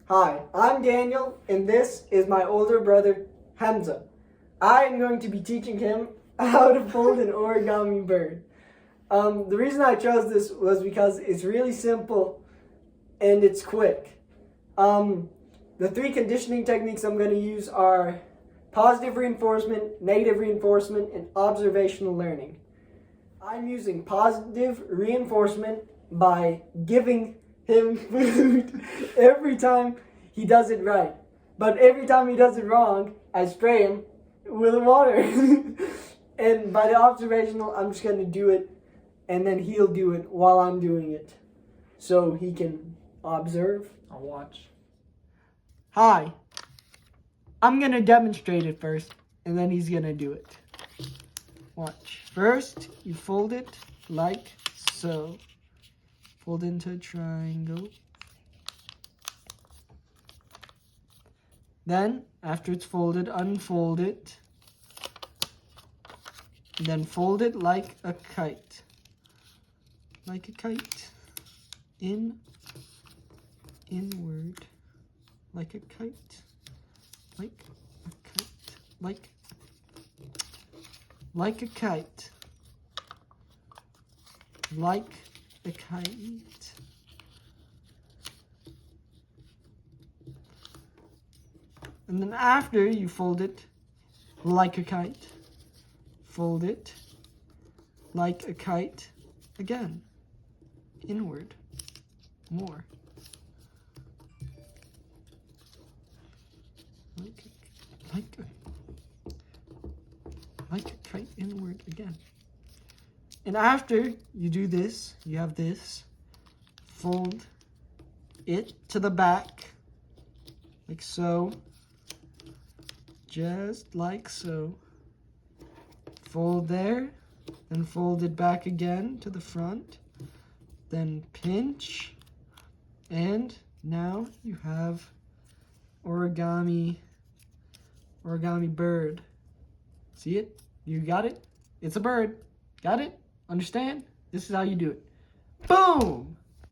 Hi, I'm Daniel, and this is my older brother, Hamza. I am going to be teaching him how to fold an origami bird. The reason I chose this was because it's really simple and it's quick. The three conditioning techniques I'm going to use are positive reinforcement, negative reinforcement, and observational learning. I'm using positive reinforcement by giving him food every time he does it right. But every time he does it wrong, I spray him with water. And by the observational, I'm just going to do it, and then he'll do it while I'm doing it. So he can observe. I'll watch. Hi. I'm going to demonstrate it first, and then he's going to do it. Watch. First, you fold it like so. Fold into a triangle. Then, after it's folded, unfold it. Then fold it like a kite. Like a kite. Inward. Like a kite. Like a kite. Like a kite. Like a kite. And then after you fold it like a kite, fold it like a kite again, inward, more. Like a kite inward again. And after you do this, you have this, fold it to the back, like so, just like so. Fold there, then fold it back again to the front, then pinch, and now you have origami bird. See it? You got it? It's a bird. Got it? Understand? This is how you do it. Boom!